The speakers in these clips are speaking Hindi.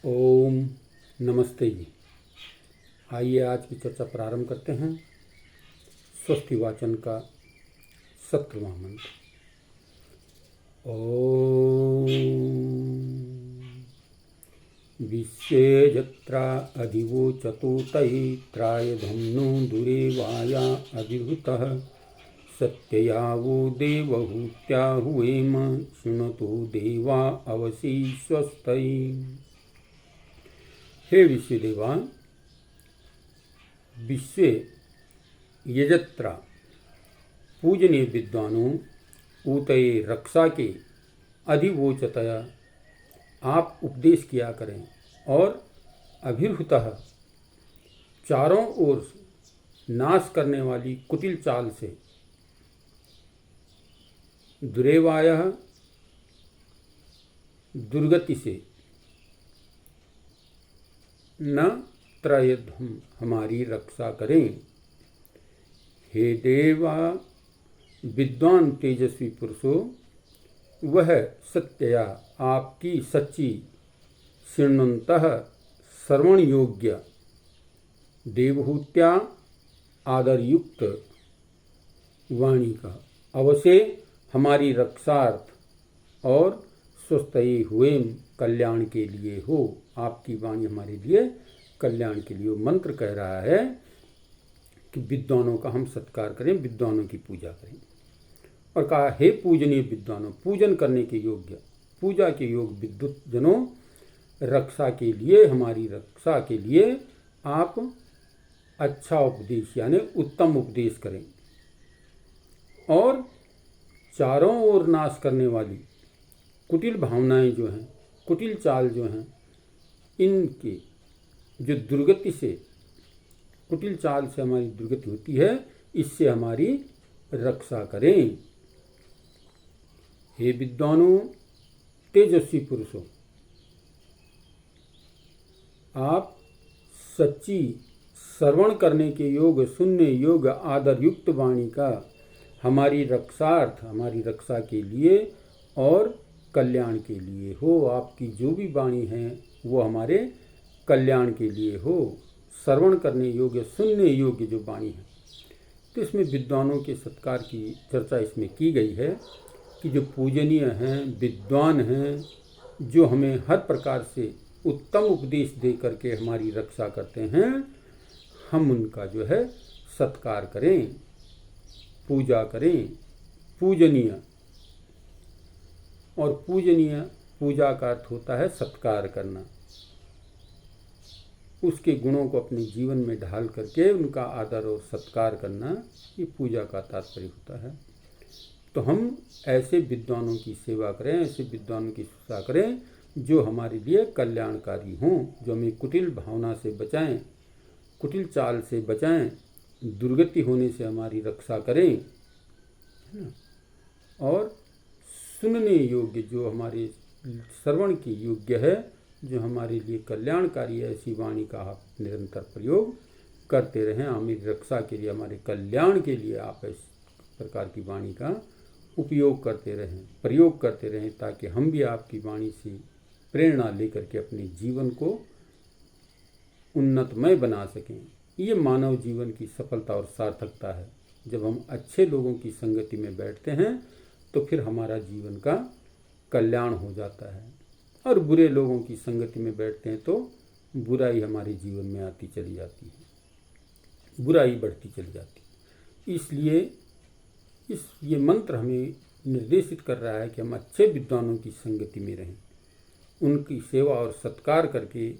ओम नमस्ते जी। आइए आज की चर्चा प्रारंभ करते हैं। स्वस्ति वाचन का 17वां मंत्र। ओम विश्वे जत्रा अधिवोचतो तैत्राय धम्नो दुरेवाया अभिभूतः सत्यया वो देवहूत्या हुएम शृणुतो देवा अवसी स्वस्तै। हे विश्वदेवा, विश्व यजत्रा पूजनीय विद्वानों, ऊतये रक्षा के अधिवोचतया आप उपदेश किया करें और अभिर्हुतः चारों ओर नाश करने वाली कुटिल चाल से दुरेवायः दुर्गति से न त्रयध्म हमारी रक्षा करें। हे देवा, विद्वान तेजस्वी पुरुषों, वह सत्यया आपकी सच्ची शृण्वन्तः श्रवण योग्य देवहूत्या आदरयुक्त वाणी का अवश्य हमारी रक्षार्थ और स्वस्थये हुए कल्याण के लिए हो। आपकी वाणी हमारे लिए कल्याण के लिए हो। मंत्र कह रहा है कि विद्वानों का हम सत्कार करें, विद्वानों की पूजा करें। और कहा, हे पूजनीय विद्वानों, पूजन करने के योग्य, पूजा के योग विद्युत जनों, रक्षा के लिए, हमारी रक्षा के लिए आप अच्छा उपदेश यानी उत्तम उपदेश करें और चारों ओर नाश करने वाली कुटिल भावनाएं जो हैं, कुटिल चाल जो हैं, इनके जो दुर्गति से, कुटिल चाल से हमारी दुर्गति होती है, इससे हमारी रक्षा करें। हे विद्वानों, तेजस्वी पुरुषों, आप सच्ची श्रवण करने के योग, सुनने योग आदरयुक्त वाणी का हमारी रक्षार्थ, हमारी रक्षा के लिए और कल्याण के लिए हो। आपकी जो भी वाणी है वो हमारे कल्याण के लिए हो। श्रवण करने योग्य, सुनने योग्य जो वाणी है, तो इसमें विद्वानों के सत्कार की चर्चा इसमें की गई है कि जो पूजनीय हैं, विद्वान हैं, जो हमें हर प्रकार से उत्तम उपदेश दे करके हमारी रक्षा करते हैं, हम उनका जो है सत्कार करें, पूजा करें। पूजनीय, और पूजनीय पूजा का अर्थ होता है सत्कार करना, उसके गुणों को अपने जीवन में ढाल करके उनका आदर और सत्कार करना, ये पूजा का तात्पर्य होता है। तो हम ऐसे विद्वानों की सेवा करें, ऐसे विद्वानों की सेवा करें जो हमारे लिए कल्याणकारी हों, जो हमें कुटिल भावना से बचाएं, कुटिल चाल से बचाएं, दुर्गति होने से हमारी रक्षा करें, है ना। और सुनने योग्य, जो हमारे श्रवण के योग्य है, जो हमारे लिए कल्याणकारी है, ऐसी वाणी का आप निरंतर प्रयोग करते रहें। हमारी रक्षा के लिए, हमारे कल्याण के लिए आप इस प्रकार की वाणी का उपयोग करते रहें, प्रयोग करते रहें, ताकि हम भी आपकी वाणी से प्रेरणा लेकर के अपने जीवन को उन्नतमय बना सकें। ये मानव जीवन की सफलता और सार्थकता है। जब हम अच्छे लोगों की संगति में बैठते हैं तो फिर हमारा जीवन का कल्याण हो जाता है, और बुरे लोगों की संगति में बैठते हैं तो बुराई हमारे जीवन में आती चली जाती है, बुराई बढ़ती चली जाती है। इसलिए ये मंत्र हमें निर्देशित कर रहा है कि हम अच्छे विद्वानों की संगति में रहें, उनकी सेवा और सत्कार करके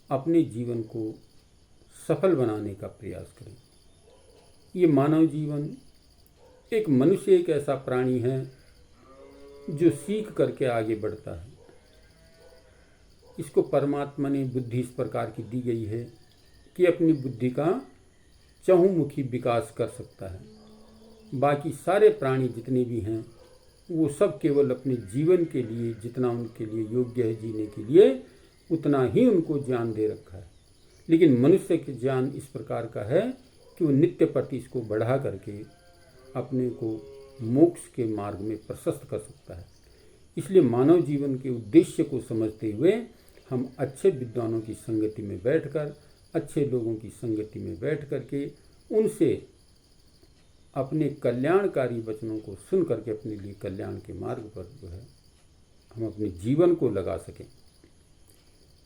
अपने जीवन को सफल बनाने का प्रयास करें। ये मानव जीवन, एक मनुष्य एक ऐसा प्राणी है जो सीख करके आगे बढ़ता है। इसको परमात्मा ने बुद्धि इस प्रकार की दी गई है कि अपनी बुद्धि का चहुमुखी विकास कर सकता है। बाकी सारे प्राणी जितने भी हैं वो सब केवल अपने जीवन के लिए, जितना उनके लिए योग्य है जीने के लिए, उतना ही उनको ज्ञान दे रखा है। लेकिन मनुष्य के ज्ञान इस प्रकार का है कि वो नित्य प्रति इसको बढ़ा करके अपने को मोक्ष के मार्ग में प्रशस्त कर सकता है। इसलिए मानव जीवन के उद्देश्य को समझते हुए हम अच्छे विद्वानों की संगति में बैठकर, अच्छे लोगों की संगति में बैठ कर के उनसे अपने कल्याणकारी वचनों को सुन करके अपने लिए कल्याण के मार्ग पर जो है हम अपने जीवन को लगा सकें।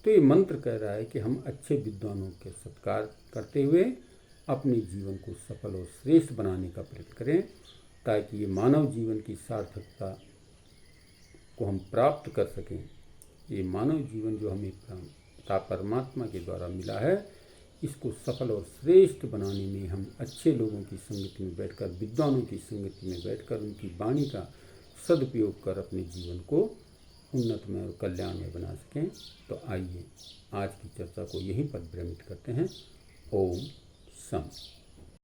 तो ये मंत्र कह रहा है कि हम अच्छे विद्वानों के सत्कार करते हुए अपने जीवन को सफल और श्रेष्ठ बनाने का प्रयत्न करें, ताकि ये मानव जीवन की सार्थकता को हम प्राप्त कर सकें। ये मानव जीवन जो हमें परमात्मा के द्वारा मिला है, इसको सफल और श्रेष्ठ बनाने में हम अच्छे लोगों की संगति में बैठकर, विद्वानों की संगति में बैठकर उनकी वाणी का सदुपयोग कर अपने जीवन को उन्नतमय और कल्याणमय बना सकें। तो आइए आज की चर्चा को यहीं पर विरमित करते हैं। ओम सम।